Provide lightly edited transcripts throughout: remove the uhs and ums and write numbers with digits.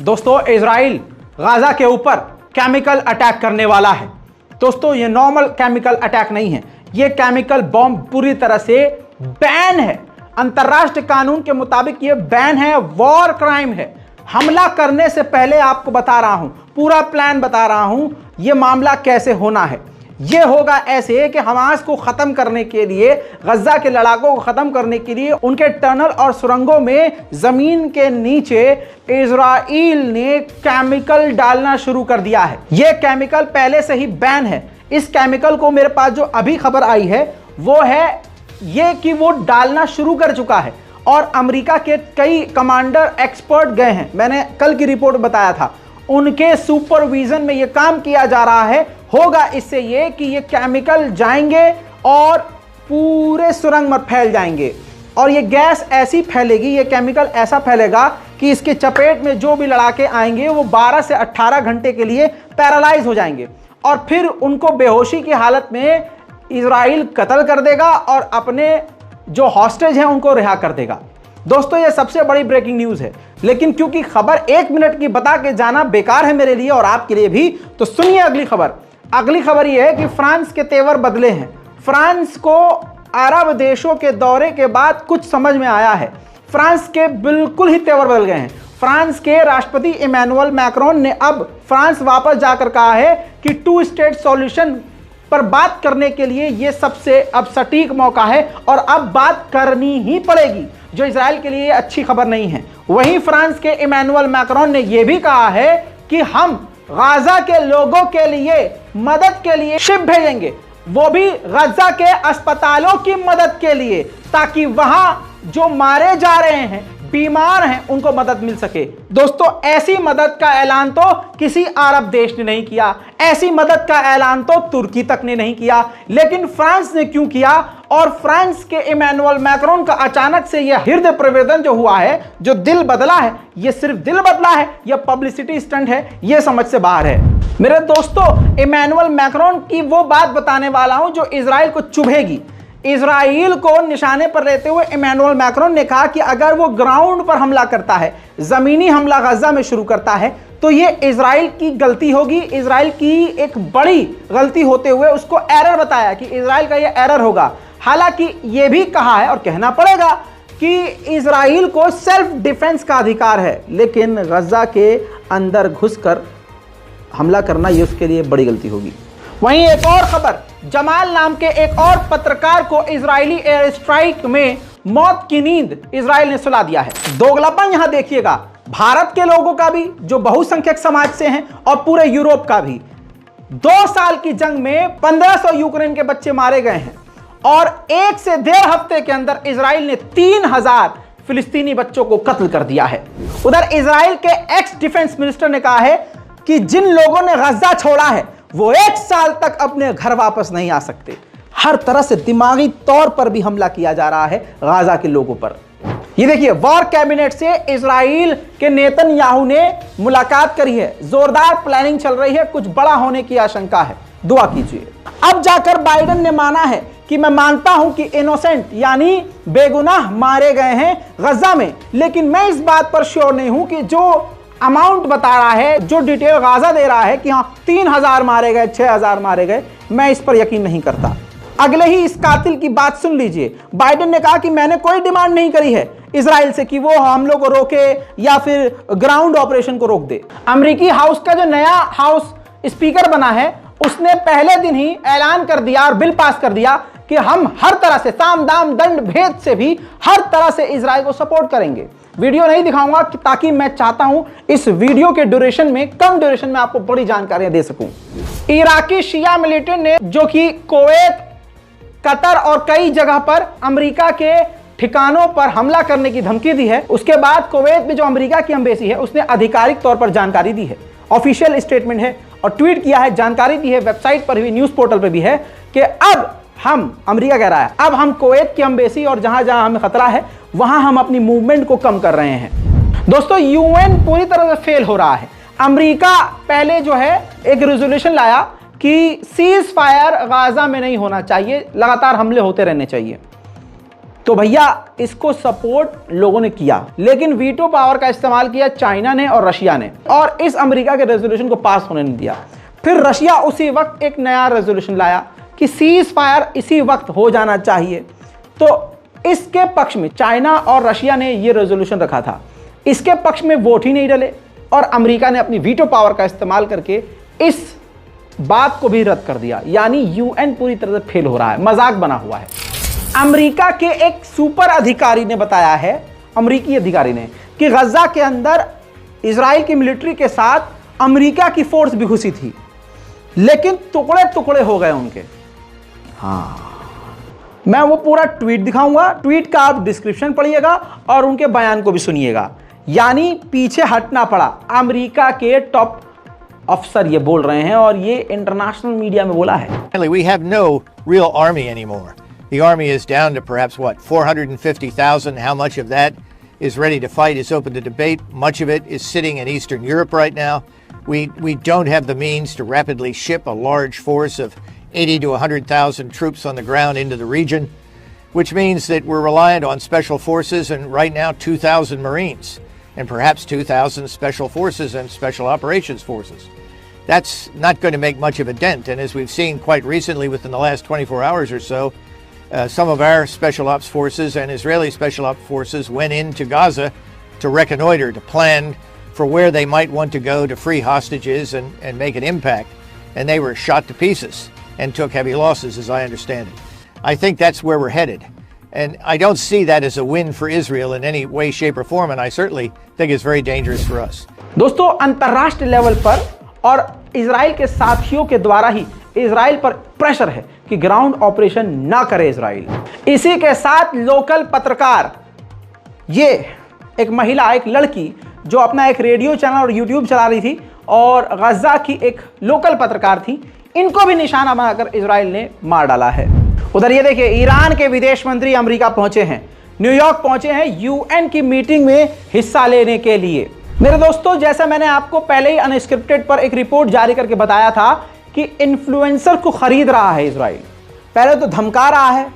दोस्तों Israel Gaza के ऊपर केमिकल अटैक करने वाला है। दोस्तों ये नॉर्मल केमिकल अटैक नहीं है, ये केमिकल बॉम्ब पूरी तरह से बैन है। अंतर्राष्ट्रीय कानून के मुताबिक ये बैन है, वॉर क्राइम है। हमला करने से पहले आपको बता रहा हूं, पूरा प्लान बता रहा हूं, ये मामला कैसे होना है। ये होगा ऐसे कि हमास को खत्म करने के लिए, गज्जा के लड़ाकों को खत्म करने के लिए उनके टनल और सुरंगों में जमीन के नीचे इजराइल ने केमिकल डालना शुरू कर दिया है। यह केमिकल पहले से ही बैन है। इस केमिकल को मेरे पास जो अभी खबर आई है वो है ये कि वो डालना शुरू कर चुका है और अमेरिका के कई कमांडर एक्सपर्ट गए हैं। मैंने कल की रिपोर्ट बताया था, उनके सुपरविजन में ये काम किया जा रहा है। होगा इससे ये कि ये केमिकल जाएंगे और पूरे सुरंग में फैल जाएंगे और ये गैस ऐसी फैलेगी, ये केमिकल ऐसा फैलेगा कि इसके चपेट में जो भी लड़ाके आएंगे वो 12 से 18 घंटे के लिए पैरालाइज हो जाएंगे और फिर उनको बेहोशी की हालत में इजराइल कत्ल कर देगा और अपने जो हॉस्टेज हैं उनको रिहा कर देगा। दोस्तों ये सबसे बड़ी ब्रेकिंग न्यूज़ है, लेकिन क्योंकि खबर 1 मिनट की बता के जाना बेकार है मेरे लिए और आपके लिए भी, तो सुनिए अगली खबर। अगली खबर यह है कि फ्रांस के तेवर बदले हैं। फ्रांस को अरब देशों के दौरे के बाद कुछ समझ में आया है। फ्रांस के बिल्कुल ही तेवर बदल गए हैं। फ्रांस के राष्ट्रपति इमैनुअल मैक्रोन ने अब फ्रांस वापस जाकर कहा है कि 2 स्टेट सॉल्यूशन पर बात करने के लिए यह सबसे अब सटीक मौका है और अब बात करनी ही पड़ेगी, जो इजराइल के लिए अच्छी खबर नहीं है। वहीं फ्रांस के इमैनुअल मैक्रोन ने यह भी कहा है कि हम गाजा के लोगों के लिए मदद के लिए शिप भेजेंगे, वो भी गाजा के अस्पतालों की मदद के लिए, ताकि वहां जो मारे जा रहे हैं, बीमार हैं, उनको मदद मिल सके। दोस्तों ऐसी मदद का ऐलान तो किसी अरब देश ने नहीं किया, ऐसी मदद का ऐलान तो तुर्की तक ने नहीं किया, लेकिन फ्रांस ने क्यों किया? और फ्रांस के इमैनुअल मैक्रोन का अचानक से यह हृदय परिवर्तन जो हुआ है, जो दिल बदला है, यह सिर्फ दिल बदला है या पब्लिसिटी स्टंट है, यह समझ से बाहर है। मेरे दोस्तों इमैनुअल मैक्रोन की वो बात बताने वाला हूं जो इजराइल को चुभेगी। इजराइल को निशाने पर लेते हुए इमैनुअल मैक्रोन ने कहा कि अगर वो ग्राउंड पर हमला करता है, जमीनी हमला गजा में शुरू करता है, तो ये इजराइल की गलती होगी, इजराइल की एक बड़ी गलती होते हुए उसको एरर बताया कि इजराइल का ये एरर होगा। हालांकि ये भी कहा है और कहना पड़ेगा कि इजराइल को सेल्फ डिफेंस का अधिकार है, लेकिन गजा के अंदर घुसकर हमला करना ये उसके लिए बड़ी गलती होगी। वहीं एक और खबर, जमाल नाम के एक और पत्रकार को इजरायली एयर स्ट्राइक में मौत की नींद इजराइल ने सुला दिया है। दोगलापन यहां देखिएगा, भारत के लोगों का भी जो बहुसंख्यक समाज से हैं और पूरे यूरोप का भी। 2 साल की जंग में 1500 यूक्रेन के बच्चे मारे गए हैं और 1 से 1.5 हफ्ते के अंदर इजराइल ने 3000 फिलिस्तीनी बच्चों को कत्ल कर दिया है। उधर इजराइल के एक्स डिफेंस मिनिस्टर ने कहा है कि जिन लोगों ने गजा छोड़ा है वो 1 साल तक अपने घर वापस नहीं आ सकते। हर तरह से दिमागी तौर पर भी हमला किया जा रहा है गाजा के लोगों पर। ये देखिए, वॉर कैबिनेट से इजराइल के नेतन्याहू ने मुलाकात करी है, जोरदार प्लानिंग चल रही है, कुछ बड़ा होने की आशंका है, दुआ कीजिए। अब जाकर बाइडेन ने माना है कि मैं मानता हूं कि इनोसेंट यानी बेगुनाह मारे गए हैं गजा में, लेकिन मैं इस बात पर श्योर नहीं हूं कि जो अमाउंट बता रहा है, जो डिटेल गाजा दे रहा है कि हाँ 3000 मारे गए, 6000 मारे गए, मैं इस पर यकीन नहीं करता। अगले ही इस कातिल की बात सुन लीजिए। बाइडेन ने कहा कि मैंने कोई डिमांड नहीं करी है इजराइल से कि वो हमलों को रोके या फिर ग्राउंड ऑपरेशन को रोक दे। अमेरिकी हाउस का जो नया हाउस स्पीकर बना है, उसने पहले दिन ही ऐलान कर दिया और बिल पास कर दिया कि हम हर तरह से, साम दाम दंड भेद से भी हर तरह से इजराइल को सपोर्ट करेंगे। वीडियो नहीं दिखाऊंगा ताकि मैं चाहता हूं इस वीडियो के ड्यूरेशन में, कम ड्यूरेशन में आपको बड़ी जानकारियां दे सकूं। इराकी शिया मिलिटेंट ने, जो कि कुवैत, कतर और कई जगह पर अमेरिका के ठिकानों पर हमला करने की धमकी दी है, उसके बाद कुवैत में जो अमेरिका की एम्बेसी है उसने आधिकारिक तौर पर जानकारी दी है, ऑफिशियल स्टेटमेंट है और ट्वीट किया है, जानकारी दी है, वेबसाइट पर भी, न्यूज पोर्टल पर भी है कि अब हम, अमेरिका कह रहा है, अब हम कुवैत की एम्बेसी और जहां जहां हमें खतरा है वहां हम अपनी मूवमेंट को कम कर रहे हैं। दोस्तों यूएन पूरी तरह से फेल हो रहा है। अमेरिका पहले जो है एक रेजोल्यूशन लाया कि सीज फायर गाजा में नहीं होना चाहिए, लगातार हमले होते रहने चाहिए। तो भैया इसको सपोर्ट लोगों ने किया, लेकिन वीटो पावर का इस्तेमाल किया चाइना ने और रशिया ने, और इस अमेरिका के रेजोल्यूशन को पास होने नहीं दिया। फिर रशिया उसी वक्त एक नया रेजोल्यूशन लाया कि सीज फायर इसी वक्त हो जाना चाहिए। तो इसके पक्ष में चाइना और रशिया ने यह रेजोल्यूशन रखा था, इसके पक्ष में वोट ही नहीं डले और अमेरिका ने अपनी वीटो पावर का इस्तेमाल करके इस बात को भी रद्द कर दिया। यानी यूएन पूरी तरह से फेल हो रहा है, मजाक बना हुआ है। अमेरिका के एक सुपर अधिकारी ने बताया है, अमेरिकी अधिकारी ने, कि गजा के अंदर इजराइल की मिलिट्री के साथ अमेरिका की फोर्स भी घुसी थी, लेकिन टुकड़े टुकड़े हो गए उनके। हाँ, मैं वो पूरा ट्वीट दिखाऊंगा, ट्वीट का आप डिस्क्रिप्शन पढ़िएगा और उनके बयान को भी सुनिएगा। यानी पीछे हटना पड़ा, अमेरिका के टॉप अफसर ये बोल रहे हैं और ये इंटरनेशनल मीडिया में बोला है। We have no real army anymore. The army is down to perhaps what, 450,000. How much of that is ready to fight is open to debate. Much of it is sitting in Eastern Europe right now. We don't have the means to rapidly ship a large force of 80 to 100,000 troops on the ground into the region, which means that we're reliant on special forces and right now 2,000 Marines and perhaps 2,000 special forces and special operations forces. That's not going to make much of a dent. And as we've seen quite recently within the last 24 hours or so, some of our special ops forces and Israeli special ops forces went into Gaza to reconnoiter, to plan for where they might want to go to free hostages and make an impact. And they were shot to pieces and took heavy losses, as I understand it. I think that's where we're headed. And I don't see that as a win for Israel in any way, shape, or form. And I certainly think it's very dangerous for us. दोस्तों, अंतर्राष्ट्रीय level पर और Israel के साथियों के द्वारा ही Israel पर pressure है कि ग्राउंड ऑपरेशन ना करे इजराइल। इसी के साथ लोकल पत्रकार, ये एक महिला, एक लड़की जो अपना एक रेडियो चैनल और यूट्यूब चला रही थी और गजा की एक लोकल पत्रकार थी, इनको भी निशाना बनाकर इजराइल ने मार डाला है। उधर ये देखिए, ईरान के विदेश मंत्री अमेरिका पहुंचे हैं, न्यूयॉर्क पहुंचे हैं यूएन की मीटिंग में हिस्सा लेने के लिए। मेरे दोस्तों, जैसा मैंने आपको पहले ही अनस्क्रिप्टेड पर एक रिपोर्ट जारी करके बताया था कि इन्फ्लुएंसर को खरीद रहा है इजराइल। पहले तो धमका रहा है,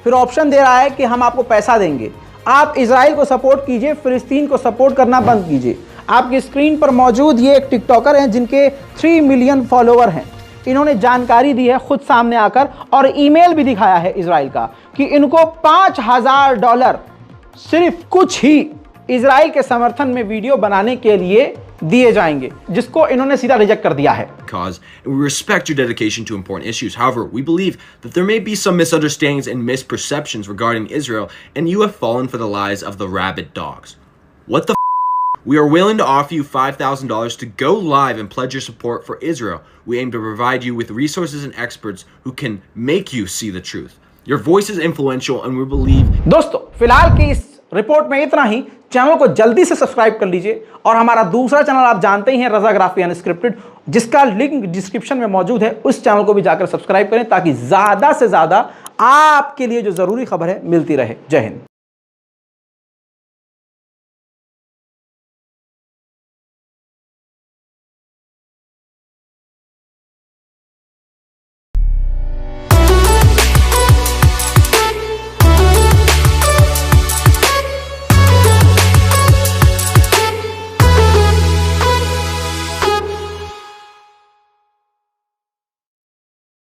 फिर ऑप्शन दे रहा है कि हम आपको पैसा देंगे, आप इजराइल को सपोर्ट कीजिए, फिलिस्तीन को सपोर्ट करना बंद कीजिए। आपकी स्क्रीन पर मौजूद ये एक टिकटॉकर हैं जिनके 3 मिलियन फॉलोवर हैं। इन्होंने जानकारी दी है खुद सामने आकर और ईमेल भी दिखाया है इजराइल का कि इनको $5,000 सिर्फ कुछ ही इजराइल के समर्थन में वीडियो बनाने के लिए दिए जाएंगे, जिसको इन्होंने सीधा रिजेक्ट कर दिया है। Cause we respect your dedication to important issues. However, we believe that there may be some misunderstandings and misperceptions regarding Israel, and you have fallen for the lies of the rabid dogs. What the f? We are willing to offer you $5,000 to go live and pledge your support for Israel. We aim to provide you with resources and experts who can make you see the truth. Your voice is influential, and we believe. दोस्तों, फिलहाल की इस report में इतना ही। Channel को जल्दी से subscribe कर लीजिए और हमारा दूसरा चैनल आप जानते ही हैं, रजाग्राफी अनस्क्रिप्टेड, जिसका लिंक डिस्क्रिप्शन में मौजूद है। उस चैनल को भी जाकर सब्सक्राइब करें ताकि ज्यादा से ज्यादा आपके लिए जो जरूरी खबर है मिलती रहे। जय हिंद।